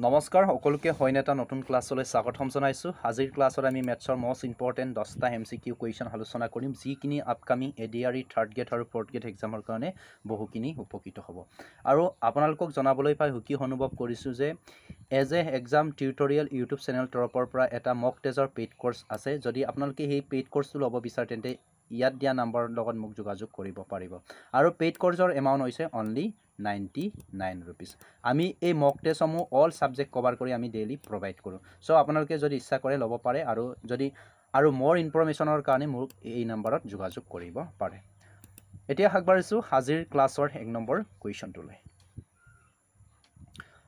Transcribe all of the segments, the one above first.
নমস্কাৰ সকলোকে হয়নে এটা নতুন ক্লাছলৈ স্বাগতম জনাইছোঁ। আজিৰ ক্লাছত আমি মেথছৰ মষ্ট ইম্পৰ্টেণ্ট 10টা MCQ কুৱেশ্যন আলোচনা কৰিম, যিখিনি আপকামিং ADRE থাৰ্ড গ্ৰেড আৰু ফ'ৰ্থ গ্ৰেড এক্সামৰ কাৰণে বহুখিনি উপকৃত হ'ব। আৰু আপোনালোকক জনাবলৈ পাই সুখী অনুভৱ কৰিছোঁ যে as a exam tutorial YouTube channel তৰফৰ পৰা এটা মক টেষ্টৰ পেইড কোৰ্চ আছে। যদি আপোনালোকে সেই পেইড কোৰ্চটো ল'ব বিচাৰে তেন্তে ইয়াত দিয়া নাম্বাৰৰ লগত মোক যোগাযোগ কৰিব পাৰিব। আৰু পেইড কোৰ্চৰ এমাউণ্ট হৈছে অনলি 99 rupees। আমি এই মক টেষ্টসমূহ অল সাবজেক্ট কভাৰ কৰি আমি ডেইলি প্ৰভাইড কৰোঁ। চ' আপোনালোকে যদি ইচ্ছা কৰে ল'ব পাৰে, আৰু মোৰ ইনফৰমেশ্যনৰ কাৰণে মোক এই নাম্বাৰত যোগাযোগ কৰিব পাৰে। এতিয়া আগবাঢ়িছোঁ আজিৰ ক্লাছৰ 1 নম্বৰ কুৱেশ্যনটোলৈ।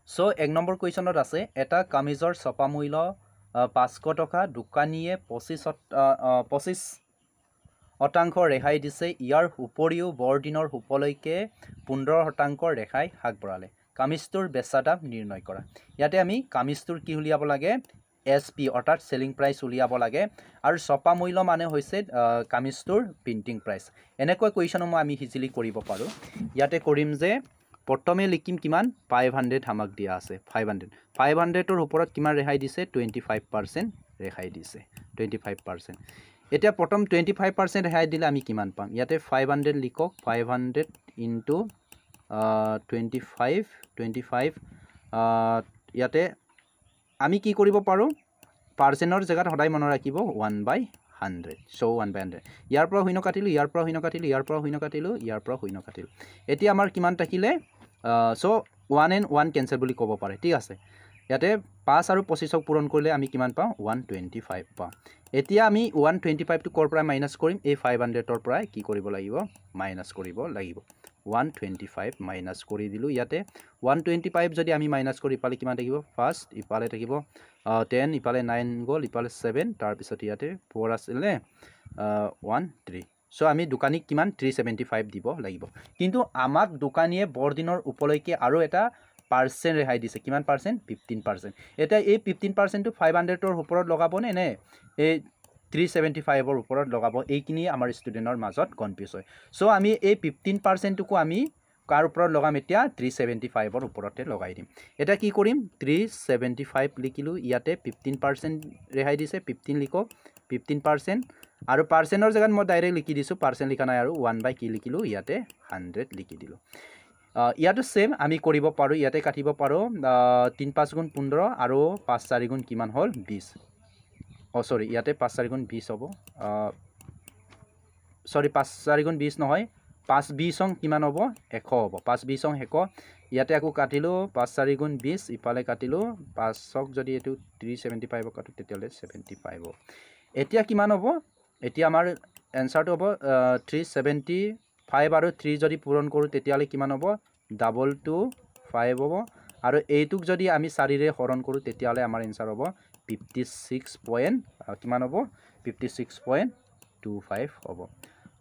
চ' 1 নম্বৰ কুৱেশ্যনত আছে এটা কামিজৰ ছপা মূল্য 500 টকা, দোকানীয়ে 25% ৰেহাই দিছে। ইয়াৰ উপৰিও বৰদিনৰ সুপলৈকে 15% ৰেহাই আগবঢ়ালে। কামিজটোৰ বেচা দাম নিৰ্ণয় কৰা। ইয়াতে আমি কামিজটোৰ কি উলিয়াব লাগে, SP অৰ্থাৎ চেলিং প্ৰাইচ উলিয়াব লাগে, আৰু ছপা মূল্য মানে হৈছে কামিজটোৰ প্ৰিণ্টিং প্ৰাইচ। এনেকৈ কুৱেশ্যনসমূহ আমি ইজিলি কৰিব পাৰোঁ। ইয়াতে কৰিম যে প্ৰথমে লিখিম কিমান 500 আমাক দিয়া আছে 500ৰ ওপৰত কিমান ৰেহাই দিছে 25% ৰেহাই দিছে 25%। এতিয়া প্ৰথম 25% ৰেহাই দিলে আমি কিমান পাম, ইয়াতে 500 লিখক, 500 ইনটু 25 ইয়াতে আমি কি কৰিব পাৰোঁ, পাৰ্চেণ্টৰ জেগাত সদায় মনত ৰাখিব 1/100। চ' 1/100 ইয়াৰ পৰা শূন্য কাটিলোঁ, ইয়াৰ পৰা শূন্য কাটিলোঁ, ইয়াৰ পৰা শূন্য কাটিলোঁ, ইয়াৰ পৰা শূন্য কাটিলোঁ। এতিয়া আমাৰ কিমান থাকিলে, চ' 1 and 1 কেঞ্চেল বুলি ক'ব পাৰে। ঠিক আছে, ইয়াতে 5 আৰু 25ক পূৰণ কৰিলে আমি কিমান পাওঁ 125 পাওঁ। এতিয়া আমি 125টো ক'ৰ পৰা মাইনাছ কৰিম, এই 500ৰ পৰাই কি কৰিব লাগিব, মাইনাছ কৰিব লাগিব। 125 মাইনাছ কৰি দিলোঁ। ইয়াতে 125 যদি আমি মাইনাছ কৰি ইফালে কিমান থাকিব, ফাৰ্ষ্ট ইফালে থাকিব 10, ইফালে 9 গ'ল, ইফালে 7, তাৰপিছত ইয়াতে 4 আছিলে 1 3। চ' আমি দোকানীক কিমান 375 দিব লাগিব। কিন্তু আমাক দোকানীয়ে বৰদিনৰ উপলৈকে আৰু এটা পাৰ্চেণ্ট ৰেহাই দিছে। কিমান পাৰ্চেণ্ট, 15%। এতিয়া এই 15%টো 500ৰ ওপৰত লগাবনে নে এই 375ৰ ওপৰত লগাব, এইখিনি আমাৰ ষ্টুডেণ্টৰ মাজত কনফিউজ হয়। চ' আমি এই 15%টোকো আমি কাৰ ওপৰত লগাম, এতিয়া 375ৰ ওপৰতে লগাই দিম। এতিয়া কি কৰিম, 375 লিখিলোঁ, ইয়াতে 15% ৰেহাই দিছে, 15 লিখক, 15%, আৰু পাৰ্চেণ্টৰ জেগাত মই ডাইৰেক্ট লিখি দিছোঁ, পাৰ্চেণ্ট লিখা নাই, আৰু 1 কি লিখিলোঁ, ইয়াতে 100 লিখি দিলোঁ। ইয়াতো ছেম আমি কৰিব পাৰোঁ, ইয়াতে কাটিব পাৰোঁ 3 5 গুণ 15 আৰু 5 4 গুণ কিমান হ'ল 20। চৰি, ইয়াতে 5 4 গুণ 20 হ'ব, চৰি 5 4 গুণ 20 নহয়, 5 20 কিমান হ'ব 100 হ'ব, 5 20 100। ইয়াতে আকৌ কাটিলোঁ 5 4 গুণ 20, ইফালে কাটিলোঁ 5ক যদি এইটো 375 কাটো তেতিয়াহ'লে 75 হ'ব। এতিয়া কিমান হ'ব, এতিয়া আমাৰ এনচাৰটো হ'ব 375 আৰু 3 যদি পূৰণ কৰোঁ তেতিয়াহ'লে কিমান হ'ব 225 হ'ব, আৰু এইটোক যদি আমি 4ৰে হৰণ কৰোঁ তেতিয়াহ'লে আমাৰ এনচাৰ হ'ব 56 কিমান হ'ব 56.25 হ'ব।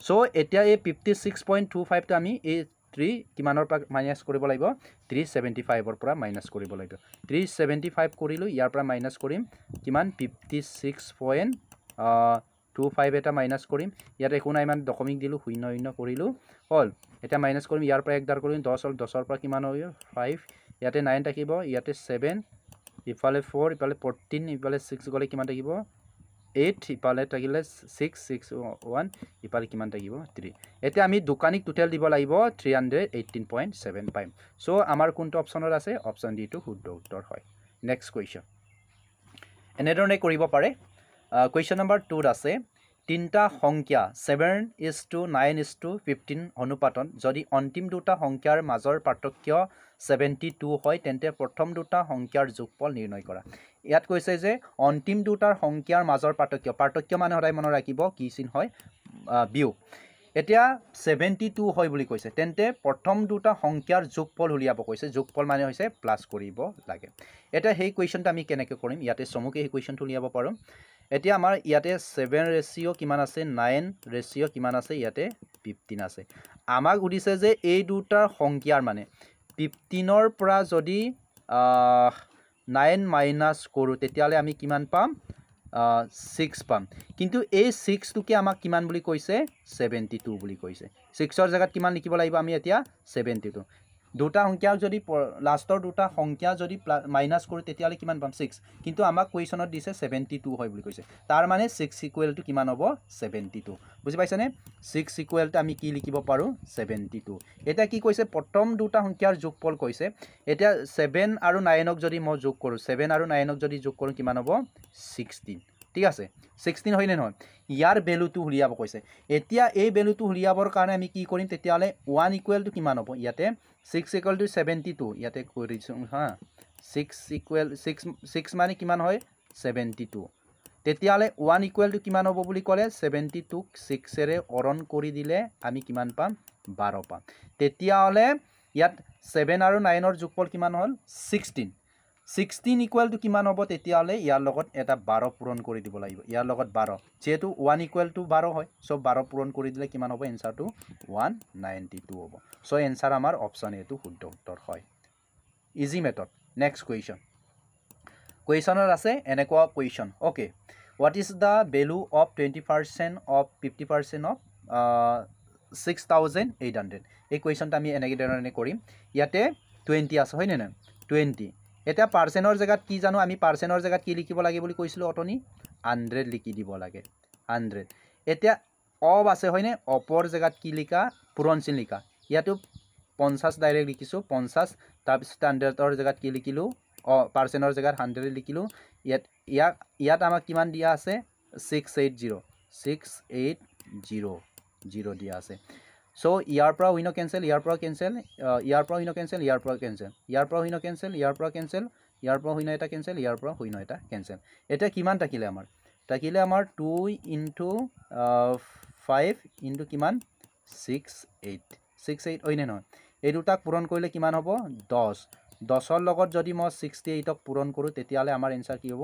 চ' এতিয়া এই 56.25টো আমি এই 3 কিমানৰ পৰা মাইনাছ কৰিব লাগিব, 375ৰ পৰা মাইনাছ কৰিব লাগিব। 375 কৰিলোঁ, ইয়াৰ পৰা মাইনাছ কৰিম কিমান 56.25 এটা মাইনাছ কৰিম। ইয়াত একো নাই, ইমান দশমিক দিলোঁ, 0 0 কৰিলোঁ, হ'ল। এতিয়া মাইনাছ কৰিম, ইয়াৰ পৰা 1 দাৰ কৰিম, 10 হ'ল, 10ৰ পৰা কিমান হৈ 5, ইয়াতে 9 থাকিব, ইয়াতে 7, ইফালে 4, ইফালে 14, ইফালে 6 গ'লে কিমান থাকিব 8, ইফালে থাকিলে 6 6 1, ইফালে কিমান থাকিব 3। এতিয়া আমি দোকানীক টোটেল দিব লাগিব 318.7 পাইম। চ' আমাৰ কোনটো অপশ্যনত আছে, অপশ্যন ডিটো শুদ্ধ উত্তৰ হয়। নেক্সট কুৱেশ্যন এনেধৰণে কৰিব পাৰে। কুৱেশ্যন নম্বৰ 2ত আছে তিনিটা সংখ্যা 7:9:15 অনুপাতত যদি অন্তিম দুটা সংখ্যাৰ মাজৰ পাৰ্থক্য 72 হয় তেন্তে প্ৰথম দুটা সংখ্যাৰ যোগফল নিৰ্ণয় কৰা। ইয়াত কৈছে যে অন্তিম দুটাৰ সংখ্যাৰ মাজৰ পাৰ্থক্য মানে সদায় মনত ৰাখিব কি চিন হয়, বিয়োগ। এতিয়া 72 হয় বুলি কৈছে, তেন্তে প্ৰথম দুটা সংখ্যাৰ যোগফল উলিয়াব কৈছে। যোগফল মানে হৈছে প্লাছ কৰিব লাগে। এতিয়া সেই কুৱেশ্যনটো আমি কেনেকৈ কৰিম, ইয়াতে চমুকৈ সেই কুৱেশ্যনটো উলিয়াব পাৰোঁ। এতিয়া আমাৰ ইয়াতে 7 ৰেচিঅ' কিমান আছে, 9 ৰেচিঅ' কিমান আছে, ইয়াতে 15 আছে। আমাক সুধিছে যে এই দুটাৰ সংখ্যাৰ মানে 15ৰ পৰা যদি 9 মাইনাছ কৰোঁ তেতিয়াহ'লে আমি কিমান পাম, 6 পাম। কিন্তু এই 6টোকে আমাক কিমান বুলি কৈছে, 72 বুলি কৈছে। 6ৰ জেগাত কিমান লিখিব লাগিব আমি এতিয়া 72। দুটা সংখ্যা যদি লাষ্টৰ দুটা সংখ্যা যদি মাইনাছ কৰোঁ তেতিয়াহ'লে কিমান পাম 6 কিন্তু আমাক কুৱেশ্যনত দিছে 72 হয় বুলি কৈছে তাৰ মানে 6 ইকুৱেল টু কিমান হ'ব 72 বুজি পাইছানে 6 ইকুৱেল টু আমি কি লিখিব পাৰোঁ 72 এটা কি কৈছে প্ৰথম দুটা সংখ্যাৰ যোগফল কৈছে এতিয়া 7 আৰু 9 ক যদি মই যোগ কৰোঁ 7 আৰু 9 ক যদি যোগ কৰোঁ কিমান হ'ব 16 ঠিক আছে 16 হয়নে নহয় ইয়াৰ ভ্যালুটো উলিয়াব কৈছে এতিয়া এই ভ্যালুটো উলিয়াবৰ কাৰণে আমি কি কৰিম তেতিয়াহ'লে 1 ইকুৱেল টু কিমান হ'ব ইয়াতে 6 ইকুৱেল টু 72 ইয়াতে কৰিছো হা 6 ইকুৱেল 6 মানে কিমান হয় 72 তেতিয়াহ'লে 1 ইকুৱেল টু কিমান হ'ব বুলি ক'লে 72 ক 6 এৰে হৰণ কৰি দিলে আমি কিমান পাম 12 পাম তেতিয়াহ'লে ইয়াত 7 আৰু 9 ৰ যোগফল কিমান হ'ল 16 ইকুৱেল টু কিমান হ'ব তেতিয়াহ'লে ইয়াৰ লগত এটা 12 পূৰণ কৰি দিব লাগিব ইয়াৰ লগত 12 যেহেতু 1 ইকুৱেল টু 12 হয় সব 12 পূৰণ কৰি দিলে কিমান হ'ব এনসাৰটো 192 হ'ব সো এনসাৰ আমাৰ অপচন এটো শুদ্ধ উত্তৰ হয় ইজি মেথড নেক্সট কুৱেশ্যনৰ আছে এনেকুৱা question okay what is the value of 20% of 50% of 6800 এই কুৱেশ্যনটা আমি এনেকৈ ধৰণে কৰিম ইয়াতে 20 আছে হয় নে নহয় 20 এতিয়া পাৰ্চেন্টৰ জায়গাত কি জানো আমি পাৰ্চেন্টৰ জায়গাত কি লিখিব লাগে বুলি কৈছিলো অটনি 100 লিখি দিব লাগে 100 এতিয়া অফ আছে হয়নে অপৰ জায়গাত কি লিখা পূৰণচিন লিখা ইয়াতো 50 ডাইৰেক্ট লিখিছো 50 তাৰপিছত 100ৰ জায়গাত কি লিখিলো পাৰ্চেন্টৰ জায়গাত 100 লিখিলো ইয়াত আমাক কিমান দিয়া আছে 680 দিয়া আছে সো ইয়াৰ পৰা উইনো কেনসেল ইয়াৰ পৰা কেনসেল ইয়াৰ পৰা উইনো কেনসেল ইয়াৰ পৰা কেনসেল ইয়াৰ পৰা উইনো কেনসেল ইয়াৰ পৰা কেনসেল ইয়াৰ পৰা উইনো এটা কেনসেল ইয়াৰ পৰা উইনো এটা কেনসেল এটা কিমান থাকিলে আমাৰ 2 ইনটু 5 ইনটু কিমান 68 হয়নে নহয় এই দুটাক পূৰণ কৰিলে কিমান হ'ব 10 ৰ লগত যদি মই 68 ক পূৰণ কৰো তেতিয়াহলে আমাৰ এনসাৰ কি হ'ব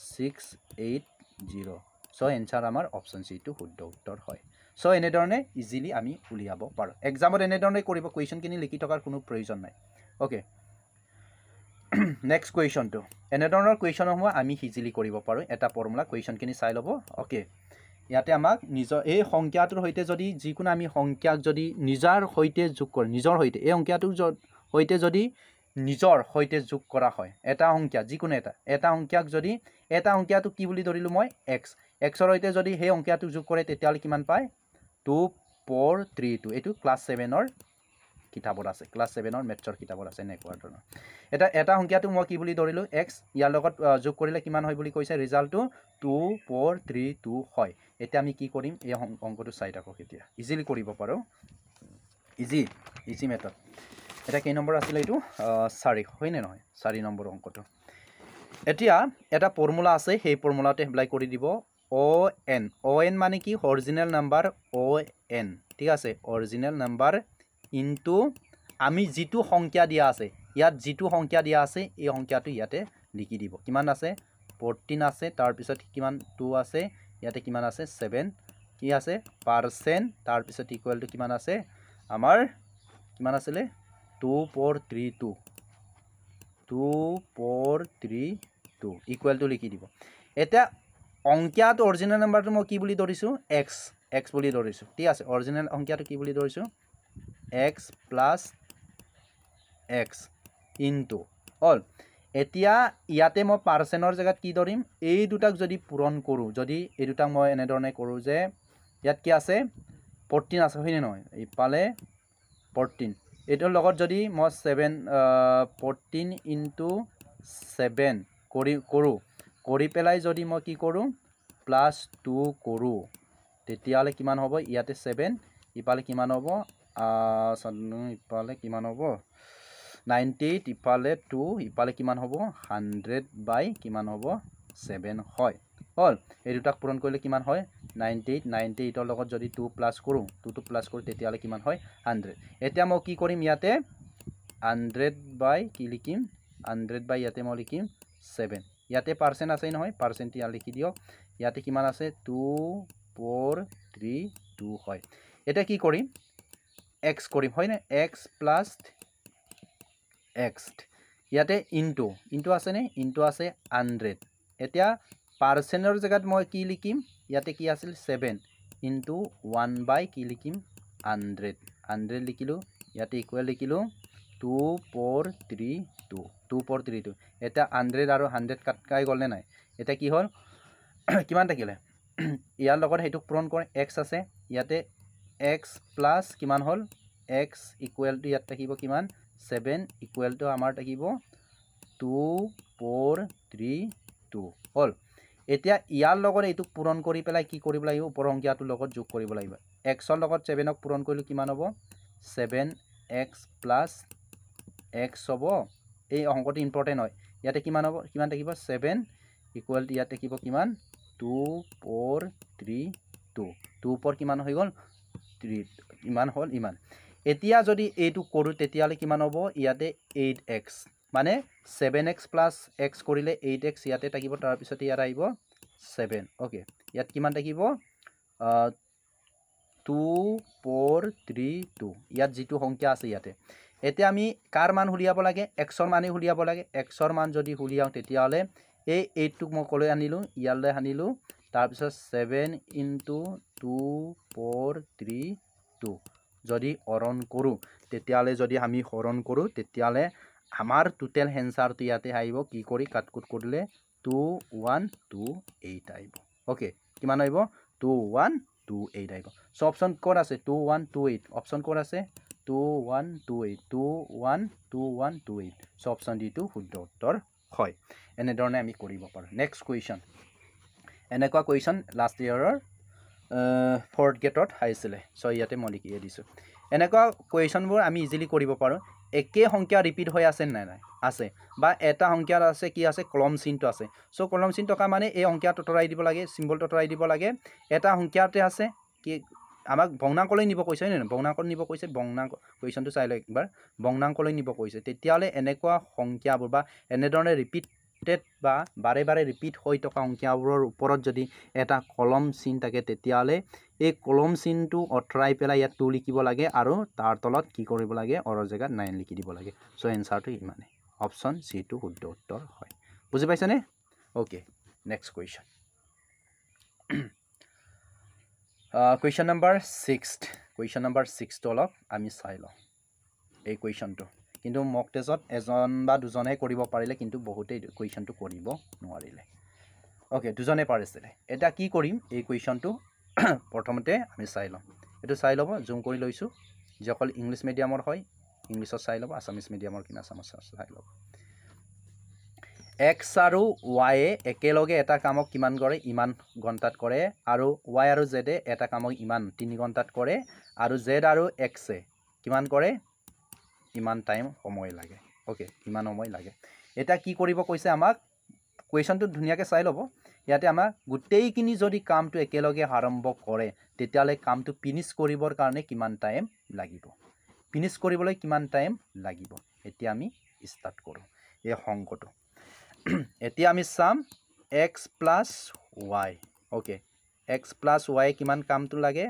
680 সো এনসাৰ আমাৰ অপচন সি টো শুদ্ধ উত্তৰ হয় সো এনে ধৰণে ইজিলি আমি উলিয়াব পাৰো এক্সামত এনে ধৰণে কৰিব কুৱেশ্যন কিনি লিখি থকাৰ কোনো প্ৰয়োজন নাই ওকে নেক্সট কুৱেশ্যন টো এনে ধৰণৰ কুৱেশ্যন সমূহ আমি ইজিলি কৰিব পাৰো এটা ফৰ্মুলা কুৱেশ্যন কিনি চাই লব ওকে ইয়াতে আমাক নিজৰ এই সংখ্যাটোৰ হৈতে যদি যিকোনো আমি সংখ্যাক যদি নিজৰ হৈতে যোগ কৰি নিজৰ হৈতে এই সংখ্যাটোৰ হৈতে যদি নিজৰ হৈতে যোগ কৰা হয় এটা সংখ্যা যিকোনো এটা সংখ্যাক যদি এটা সংখ্যাটো কি বুলি ধৰিলো মই x ৰ হৈতে যদি সেই সংখ্যাটো যোগ কৰে তেতিয়ালে কিমান পায় 2432 এটো ক্লাস 7 ৰ কিতাপত আছে ক্লাস 7 ৰ মেথছৰ কিতাপত আছে নেকুৱা ধৰণৰ এটা সংখ্যাটো মই কি বুলি ধৰিলো x ইয়াৰ লগত যোগ কৰিলে কিমান হয় বুলি কৈছে ৰিজাল্টটো 2432 হয় এতিয়া আমি কি কৰিম এই অংকটো চাই থাকক এতিয়া ইজিলি কৰিব পাৰো ইজি মেথড এটা কি নম্বৰ আছিল এইটো 4 হয় নে নহয় 4 নম্বৰ অংকটো এতিয়া এটা ফৰ্মুলা আছে সেই ফৰ্মুলাতে এপ্লাই কৰি দিব ON মানে কি অৰিজিনাল নাম্বাৰ ON ঠিক আছে অৰিজিনাল নাম্বাৰ ইনটু আমি যেটো সংখ্যা দিয়া আছে ইয়াত যেটো সংখ্যা দিয়া আছে এই সংখ্যাটো ইয়াতে লিখি দিব কিমান আছে 14 আছে তাৰ পিছত কিমান 2 আছে ইয়াতে কিমান আছে 7 কি আছে পাৰ্চেন্ট তাৰ পিছত ইকুৱেল টু কিমান আছে আমাৰ কিমান আছিল 2432 ইকুৱেল টু লিখি দিব এটা অংকিয়াত অৰিজিনাল নাম্বাৰটো মই কি বুলি ধৰিছো x বুলি ধৰিছো ঠিক আছে অৰিজিনাল অংকিয়াটো কি বুলি ধৰিছো x plus x into all এতিয়া ইয়াতে মই পাৰ্চেন্টৰ জায়গাত কি ধৰিম এই দুটাক যদি পূৰণ কৰো যদি এই দুটাক মই এনে ধৰণে কৰো যে ইয়াত কি আছে 14 আছে হয়নে নহয় ইপালে 14 এটোৰ লগত যদি মই 14 into 7 কৰি পেলাই যদি মই কি কৰো +2 কৰো তেতিয়ালে কিমান হ'ব ইয়াতে 7 ইপালে কিমান হ'ব ইপালে কিমান হ'ব 98 ইপালে 2 ইপালে কিমান হ'ব 100 বাই কিমান হ'ব 7 হয় হল এই দুটাক পূৰণ কৰিলে কিমান হয় 98 ৰ লগত যদি 2 প্লাস কৰো 2 প্লাস কৰো তেতিয়ালে কিমান হয় 100 এতিয়া মই কি কৰিম ইয়াতে 100 বাই কি লিখিম 100 বাই ইয়াতে মই লিখিম 7 ইয়াতে পাৰ্চেন্ট আছে নহয় পাৰ্চেন্ট ইয়া লিখি দিও ইয়াতে কিমান আছে 2432 হয় এটা কি কৰিম x কৰিম হয় না x plus x ইয়াতে ইনটু আছে নে ইনটু আছে 100 এতিয়া পাৰ্চেন্টৰ জায়গাত মই কি লিখিম ইয়াতে কি আছিল 7 ইনটু 1 বাই কি লিখিম 100 লিখিলো ইয়াতে ইকুৱেল লিখিলো 2 4 3 2 2 4 3 2 এটা 100 আৰু 100 কাট খাই গ'ল নে নাই এটা কি হ'ল কিমান থাকিলে ইয়াৰ লগত হেতু পূৰণ কৰে x আছে ইয়াতে x প্লাস কিমান হ'ল x ইকুৱেল টু ইয়াত থাকিব কিমান 7 ইকুৱেল টু আমাৰ থাকিব 2 4 3 2 হ'ল এতিয়া ইয়াৰ লগত এইটো পূৰণ কৰি পেলাই কি কৰিব লাগিব ওপৰ সংখ্যাটোৰ লগত যোগ কৰিব লাগিব x ৰ লগত 7 ক পূৰণ কৰিলে কিমান হ'ব 7x plus x হ'ব এই অংকটো ইম্পৰ্টেন্ট হয় ইয়াতে কিমান হ'ব কিমান থাকিব 7 ইকুৱেল টু ইয়াতে থাকিব কিমান 2 4 3 2 2 ওপৰ কিমান হৈ গ'ল 3 ইমান হ'ল ইমান এতিয়া যদি এইটো কৰো তেতিয়ালে কিমান হ'ব ইয়াতে 8x মানে 7x plus x কৰিলে 8x ইয়াতে থাকিব তাৰ পিছত ইয়াত আহিব 7 ওকে ইয়াত কিমান থাকিব 2 4 3 2 ইয়াত যেটো সংখ্যা আছে ইয়াতে এতিয়া আমি কাৰ মান উলিয়াব লাগে x ৰ মানে উলিয়াব লাগে x ৰ মান যদি উলিয়াও তেতিয়ালে এই 8 টোক মই কলৈ আনিলো ইয়ালৈ আনিলো তাৰ পিছত 7 * 2 4 3 2 যদি হৰণ কৰো তেতিয়ালে যদি আমি হৰণ কৰো তেতিয়ালে আমাৰ টোটাল এনসাৰটো ইয়াতে আহিব কি কৰি কাটকুট কৰিলে 2128 আহিব ওকে কিমান আহিব 2128 আহিব সো অপশন কোড আছে 2128 অপশন কোড আছে 2128 2128 সো অপশন ডি টো শুদ্ধ উত্তৰ হয় এনে ধৰণে আমি কৰিব পাৰো নেক্সট কোৱেশ্চন এনেকুৱা কোৱেশ্চন লাষ্ট ইয়াৰৰ ফৰ্থ গেটত আহিছিলে সো ইয়াতে মই লিখি দিছো এনেকুৱা কোৱেশ্চনবোৰ আমি ইজিলি কৰিব পাৰো একে সংখ্যা ৰিপিট হৈ আছে নাই নাই আছে বা এটা সংখ্যা আছে কি আছে কলম চিহ্নটো আছে সো কলম চিহ্ন থকা মানে এই সংখ্যাটো তৰাই দিব লাগে সিম্বলটো তৰাই দিব লাগে এটা সংখ্যাতে আছে কি আমাক ভগ্নাংকলৈ নিব কৈছে নে ভগ্নাংকলৈ নিব কৈছে ভগ্নাংক কোৱেশ্চনটো চাই লওক একবাৰ ভগ্নাংকলৈ নিব কৈছে তেতিয়ালে এনেকুৱা সংখ্যাবোৰ বা এনে ধৰণে ৰিপিটেড বা বাৰে বাৰে ৰিপিট হৈ থকা সংখ্যাবোৰৰ ওপৰত যদি এটা কলম চিহ্ন থাকে তেতিয়ালে এই কলম চিহ্নটো অতৰাই পেলাই ইয়াত 2 লিখিব লাগে আৰু তাৰ তলত কি কৰিব লাগে অৰৰ জায়গাত 9 লিখি দিব লাগে সো এনসাৰটো ইমানে অপশন সি টো শুদ্ধ উত্তৰ হয় বুজি পাইছানে okay next question question number 6 question number 6 to অলপ আমি চাই লওঁ এই কোৱেশ্চনটো কিন্তু মক টেষ্টত এজন বা দুজনে কৰিব পাৰিলে কিন্তু বহুতেই কোৱেশ্চনটো কৰিব নোৱাৰিলে ওকে দুজনে পাৰিছিলে এটা কি কৰিম এই কোৱেশ্চনটো প্ৰথমতে আমি চাই লওঁ এটো চাই লব জুম কৰি লৈছো যকল ইংলিশ মিডিয়ামৰ হয় ইংলিশত চাই লব আসামিজ মিডিয়ামৰ কিনা আসামিজ চাই লব x আৰু y একেলগে এটা কামক কিমান কৰে ইমান ঘণ্টাত কৰে আৰু y আৰু z এটা কামক ইমান 3 ঘণ্টাত কৰে আৰু z আৰু x কিমান কৰে ইমান টাইম সময় লাগে ওকে ইমান সময় লাগে এটা কি কৰিব কৈছে আমাক কোৱেশ্চনটো ধুনিয়াকে চাই লব ইয়াতে আমাৰ গুটেইখিনি যদি কামটো একেলগে আৰম্ভ কৰে তেতিয়ালে কামটো ফিনিশ কৰিবৰ কাৰণে কিমান টাইম লাগিব ফিনিশ কৰিবলৈ কিমান টাইম লাগিব এতিয়া আমি স্টাৰ্ট কৰো এই সংকটো এতিয়া আমি সাম x plus y okay x plus y কিমান কামটো লাগে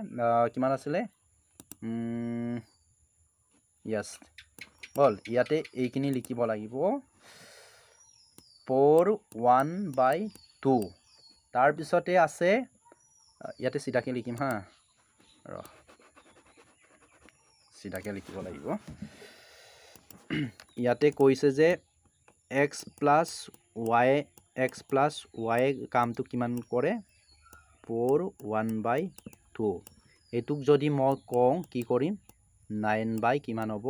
কিমান আছিল yes বল ইয়াতে এইখিনি লিখিব লাগিব 4 1/2 তাৰ পিছতে আছে ইয়াতে সিধাকে লিখিম হা ৰ সিধাকে লিখিব লাগিব ইয়াতে কৈছে যে x plus y কামটো কিমান কৰে 4 1/2 এটুক যদি মই কওঁ কি কৰিম 9 কিমান হ'ব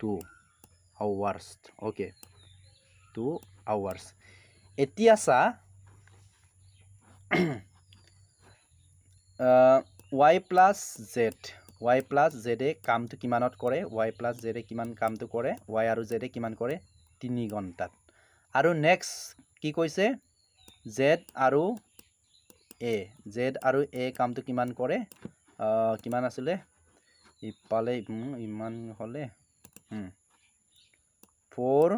2 hours ওকে 2 hours এতিয়া সা y plus z কামটো কিমানত কৰে y plus z কিমান কামটো কৰে y আৰু z কিমান কৰে 3 ঘণ্টাত আৰু নেক্সট কি কৈছে z আৰু a কামটো কিমান কৰে কিমান আছিল ইপালে ইমান হলে 4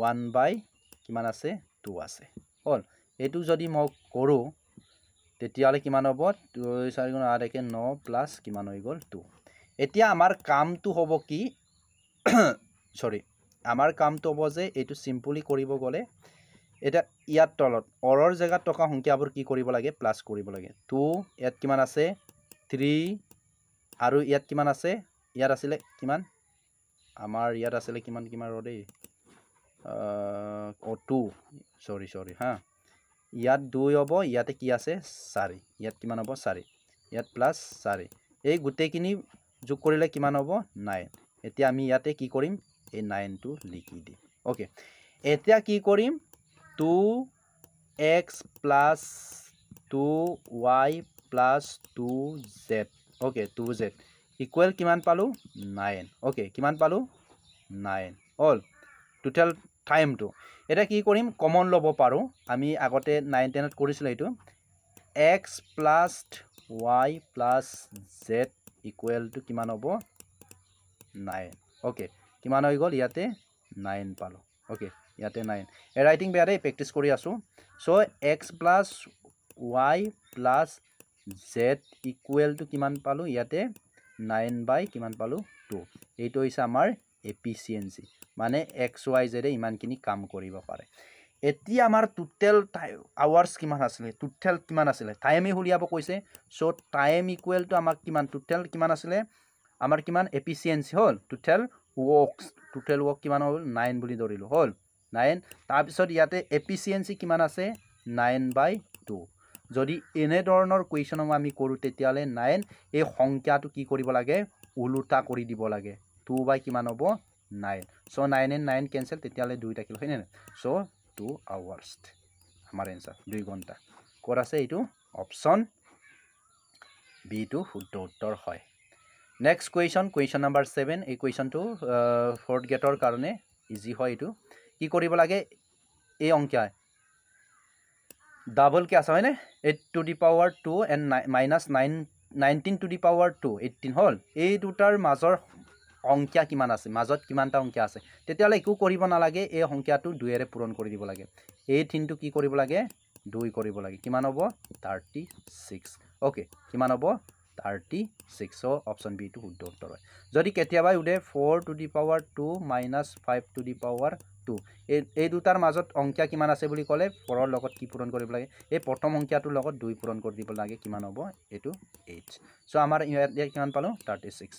1/2 কিমান আছে 2 আছে হল এটো যদি মই কৰো তেতিয়ালে কিমান হ'ব 2 4 গুণ 8 * 9 প্লাস কিমান হৈ গল 2 এতিয়া আমাৰ কামটো হ'ব কি সৰি আমাৰ কামটো হ'ব যে এটো সিম্পলি কৰিব গলে এটা ইয়াত তলত অৰৰ জায়গা টকা সংখ্যাবোৰ কি কৰিব লাগে প্লাস কৰিব লাগে 2 ইয়াত কিমান আছে 3 আৰু ইয়াত কিমান আছে ইয়াত আছিল কিমান আমাৰ ইয়াত আছিলে কিমান কিমান ৰ দেই 2 সৰি হা ইয়াত 2 হ'ব ইয়াতে কি আছে 4 ইয়াত কিমান হ'ব 4 ইয়াত প্লাস 4 এই গুটেইখিনি যোগ কৰিলে কিমান হ'ব 9 এতিয়া আমি ইয়াতে কি কৰিম এই 9 টো লিখি দিম ওকে এতিয়া কি কৰিম 2x plus 2y plus 2z okay 2z equal কিমান পালো 9 okay কিমান পালো 9 all total time to এটা কি কৰিম কমন লব পাৰো আমি আগতে 9 10 ত কৰিছিল এইটো x plus y plus z equal to কিমান হ'ব 9 okay কিমান হৈ গল ইয়াতে 9 পালো okay ইয়াতে 9 এ ৰাইটিং বেয়াৰে প্ৰেক্টিস কৰি আছো so x plus y plus z equal to কিমান পালো ইয়াতে 9 by কিমান পালো 2 এইটো হৈছে আমাৰ এফিসিয়েন্সি মানে x y z ইমানখিনি কাম কৰিব পাৰে এতিয়া আমাৰ টোটাল আৱাৰ্স কিমান আছিল টোটাল কিমান আছিল টাইমে উলিয়াব কৈছে সো টাইম ইকুৱেল টু আমাক কিমান টোটাল কিমান আছিল আমাৰ কিমান এফিসিয়েন্সি হল টোটাল ৱৰ্ক কিমান হ'ল 9 বুলি ধৰিলো হল 9 তাৰ পিছত ইয়াতে এফিসিয়েন্সি কিমান আছে 9/2 যদি এনে ধৰণৰ কোৱেশ্চন আমি কৰো তেতিয়ালে 9 এই সংখ্যাটো কি কৰিব লাগে উলুটা কৰি দিব লাগে 2 বাই কিমান হ'ব 9 সো 9 and 9 কেনসেল তেতিয়ালে 2 থাকিল হয়নে সো 2 hours আমাৰ आंसर 2 ঘন্টা কোড আছে এইটো অপচন বি টু শুদ্ধ উত্তৰ হয় নেক্সট কুৱেশ্চন নাম্বাৰ 7 এই কুৱেশ্চনটো ফৰ্থ গেটৰ কাৰণে ইজি হয় এইটো কি কৰিব লাগে এই অংকা ডাবল কে আছে হয়নে 8 to the power 2 and minus 19 to the power 2 18 হল এই দুটাৰ মাজৰ সংখ্যা কিমান আছে মাজত কিমানটা সংখ্যা আছে তেতিয়ালে একো কৰিব নালাগে এই সংখ্যাটো 2 এৰে পূৰণ কৰি দিব লাগে 18 টো কি কৰিব লাগে 2 কৰিব লাগে কিমান হ'ব 36 ওকে কিমান হ'ব 36 সো অপচন বি টু শুদ্ধ উত্তৰ হয় যদি কেতিয়াবা উদে 4 to the power 2 minus 5 to the power 2 এই দুটাৰ মাজত সংখ্যা কিমান আছে বুলি ক'লে 4 ৰ লগত কি পূৰণ কৰিব লাগে এই প্ৰথম সংখ্যাটোৰ লগত 2 পূৰণ কৰি দিব লাগে কিমান হ'ব এটো 8 সো আমাৰ ইয়াত কিমান পালো 36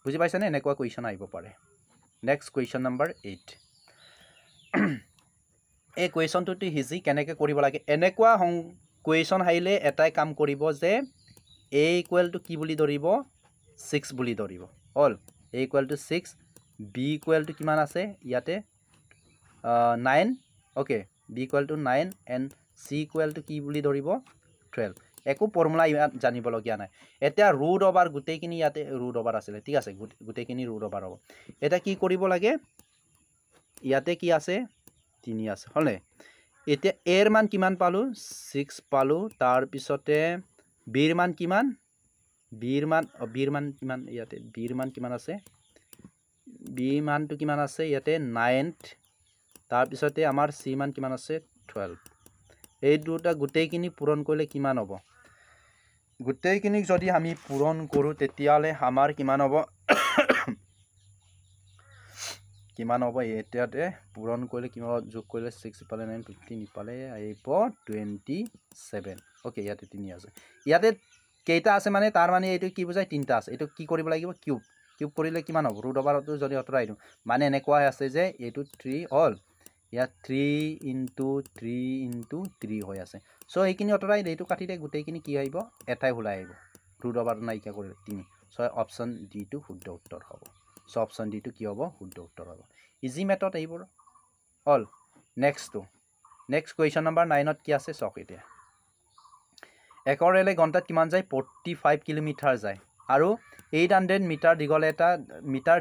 বুজি পাইছানে এনেকুৱা কুৱেশ্চন আহিব পাৰে নেক্সট কুৱেশ্চন নাম্বাৰ 8 এই কুৱেশ্চনটো হিজি কেনেকৈ কৰিব লাগে এনেকুৱা কুৱেশ্চন আহিলে এটাই কাম কৰিব যে a equal to কি বুলি ধৰিব 6 বুলি ধৰিব হল a equal to 6 b equal to কিমান আছে ইয়াতে 9 okay b equal to 9 and c equal to কি বুলি ধৰিব 12 একো ফৰ্মুলা জানিব লগিয়া নাই এটা ৰুট ওভাৰ গুটেইখিনি ইয়াতে ৰুট ওভাৰ আছিল ঠিক আছে গুটেইখিনি ৰুট ওভাৰ হ'ব এটা কি কৰিব লাগে ইয়াতে কি আছে 3 আছে হলে এতিয়া a ৰ মান কিমান পালো 6 পালো তাৰ পিছতে b ৰ মান কিমান b ৰ মান কিমান ইয়াতে b ৰ মান কিমান আছে b মানটো কিমান আছে ইয়াতে 9 তাৰ পিছতে আমাৰ c মান কিমান আছে 12 এই দুটা গুটেইখিনি পূৰণ কৰিলে কিমান হ'ব গুটেইখিনি যদি আমি পূৰণ কৰো তেতিয়ালে আমাৰ কিমান হ'ব কিমান হ'ব এতিয়াতে পূৰণ কৰিলে কিমান যোগ কৰিলে 6 পালে 9 15 পালে আহিব 27 ওকে ইয়াতে 3 আছে ইয়াতে কেইটা আছে মানে তাৰ মানে এইটো কি বুজায় তিনটা আছে এইটো কি কৰিব লাগিব কিউব কৰিলে কিমান হ'ব ৰুট ওভাৰটো যদি অতৰাই দিও মানে এনেকুৱা আছে যে এইটো 3 হল ইয়াত 3 into 3 হৈ আছে সো এইখিনি অতৰাই এইটো কাটিলে গুটেইখিনি কি আহিব এটাই ওলাই আহিব ৰুট ওভাৰ নাইকিয়া কৰিলে 3 সো অপচন ডি টু শুদ্ধ উত্তৰ হ'ব সো অপচন ডি টু কি হ'ব শুদ্ধ উত্তৰ হ'ব ইজি মেথড এইবোৰ হল নেক্সট কুৱেশ্চন নাম্বাৰ 9 ত কি আছে চক এতিয়া একৰ ৰেলে ঘণ্টাত কিমান যায় 45 কিলোমিটাৰ যায় আৰু 800 মিটাৰ দীঘল এটা মিটাৰ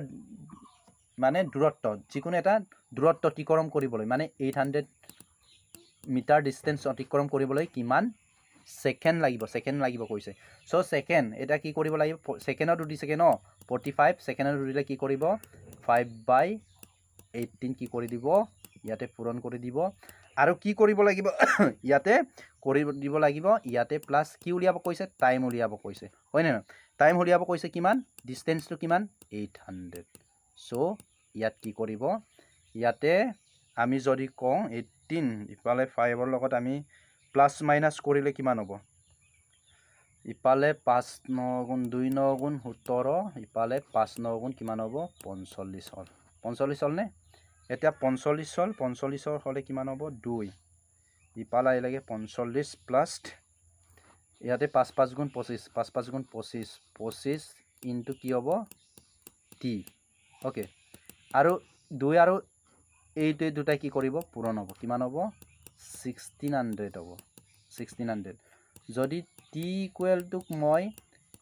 মানে দূৰত্ব যিকোনো এটা দূৰত্ব অতিক্ৰম কৰিবলৈ মানে 800 মিটাৰ ডিসটেন্স অতিক্ৰম কৰিবলৈ কিমান সেকেন্ড লাগিব কৈছে সো সেকেন্ড এটা কি কৰিব লাগিব সেকেন্ডত উঠি সেকেন্ড 45 সেকেন্ডত উঠিলে কি কৰিব 5/18 কি কৰি দিব ইয়াতে পূৰণ কৰি দিব আৰু কি কৰিব লাগিব ইয়াতে কৰি দিব লাগিব ইয়াতে প্লাস কি উলিয়াব কৈছে টাইম উলিয়াব কৈছে হয় না টাইম উলিয়াব কৈছে কিমান ডিসটেন্সটো কিমান 800 সো ইয়াত কি কৰিব ইয়াতে আমি যদি কওঁ 18 ইফালে 5 ৰ লগত আমি প্লাস মাইনাস কৰিলে কিমান হ'ব ইফালে 5 9 গুণ 2 9 গুণ 17 ইফালে 5 9 গুণ কিমান হ'ব 45 হ'ল 45 হ'ল নে এতিয়া 45 হ'ল 45 হ'লে কিমান হ'ব 2 ইফালে আহিলে 45 প্লাস ইয়াতে 5 5 গুণ 25 5 5 গুণ 25 25 ইনটু কি হ'ব t ওকে আৰু 2 আৰু এইটো দুটা কি কৰিব পূৰণ হ'ব কিমান হ'ব 1600 হ'ব 1600 যদি t ইকুৱেল টু মই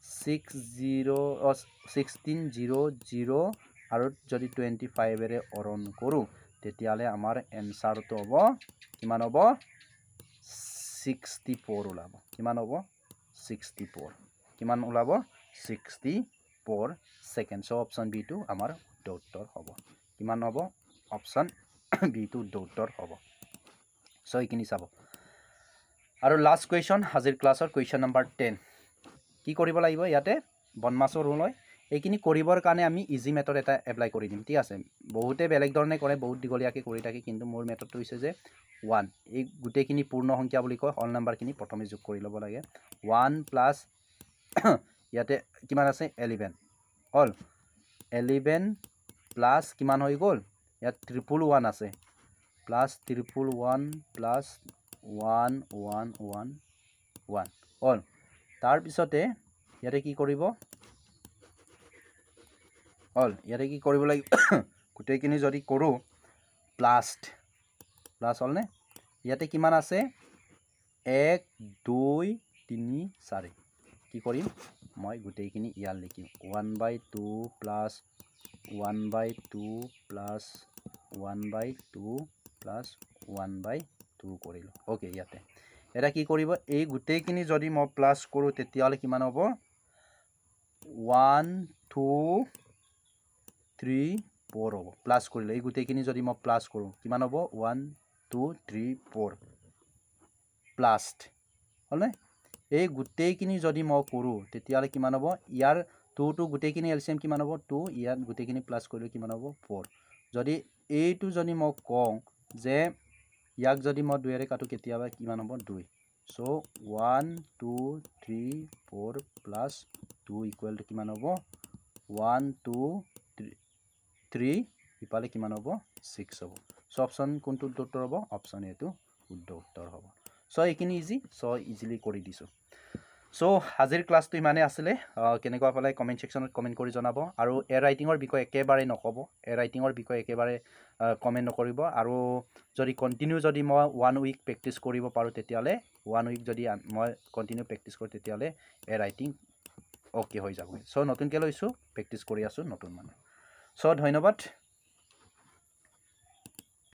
1600 আৰু যদি 25 এৰে হৰণ কৰোঁ তেতিয়ালে আমাৰ এনসাৰটো হ'ব কিমান হ'ব 64 ওলাব কিমান হ'ব 64 কিমান ওলাব 64 second so option B two আমাৰ উত্তৰ হ'ব কিমান হ'ব অপশন বি টু উত্তৰ হ'ব সো এইখিনি চাব আৰু লাষ্ট কোৱেশ্চন হাজিৰ ক্লাছৰ কোৱেশ্চন নম্বৰ 10 কি কৰিব লাগিব ইয়াতে বনমাছৰ ৰুল হয় এইখিনি কৰিবৰ কাৰণে আমি ইজি মেথড এটা এপ্লাই কৰি দিম ঠিক আছে বহুতে বেলেগ ধৰণে কৰে বহুত দিগলিয়াকে কৰি থাকে কিন্তু মোৰ মেথডটো হৈছে যে 1 এই গুটেখিনি পূৰ্ণ সংখ্যা বুলি কয় হল নাম্বাৰখিনি প্ৰথমে যোগ কৰি ল'ব লাগে 1 প্লাস ইয়াতে কিমান আছে 11 হল 11 প্লাস কিমান হৈ গ'ল ইয়াত 111 আছে প্লাস 111 প্লাস 1111 হল তাৰ পিছতে ইয়াতে কি কৰিব হল ইয়াতে কি কৰিব লাগিব গুটেখিনি যদি কৰো প্লাস হল নে ইয়াতে কিমান আছে 1 2 3 4 কি কৰিম মই গুটেখিনি ইয়াৰ লিখিম 1/2 প্লাস 1/2 প্লাস 1/2 প্লাস 1/2 কৰিলো ওকে ইয়াতে এটা কি কৰিব এই গুটেখিনি যদি মই প্লাস কৰো তেতিয়ালে কিমান হ'ব 1 2 3 4 হ'ব প্লাস কৰিলে এই গুটেখিনি যদি মই প্লাস কৰো কিমান হ'ব 1 2 3 4 প্লাস হলনে এই গুটেখিনি যদি মই কৰো তেতিয়ালে কিমান হ'ব ইয়াৰ 2 টু গুটেখিনি এলসিএম কিমান হ'ব 2 ইয়াত গুটেখিনি প্লাস কৰিলে কিমান হ'ব 4 যদি এইটো যদি মই কওঁ যে ইয়াক যদি মই 2 এৰে কাটো কেতিয়াবা কিমান হ'ব 2 সো 1 2 3 4 প্লাস 2 ইকুৱেল টু কিমান হ'ব 1 2 3 ইফালে কিমান হ'ব 6 হ'ব সো অপশন কোনটো উত্তৰ হ'ব অপশন এ টো উত্তৰ হ'ব সো এইখিনি ইজি সো ইজিলি কৰি দিছো সো হাজিৰ ক্লাছটো ইমানে আছিলে কেনেকুৱা পালে কমেন্ট সেকশনত কমেন্ট কৰি জনাব আৰু এ ৰাইটিংৰ বিষয় একেবাৰে নকব এ ৰাইটিংৰ বিষয় একেবাৰে কমেন্ট নকৰিব আৰু যদি কন্টিনিউ যদি মই 1 উইক প্ৰেক্টিস কৰিব পাৰো তেতিয়ালে 1 উইক যদি মই কন্টিনিউ প্ৰেক্টিস কৰো তেতিয়ালে এ ৰাইটিং ওকে হৈ যাব সো নতুনকে লৈছো প্ৰেক্টিস কৰি আছো নতুন মানে সো ধন্যবাদ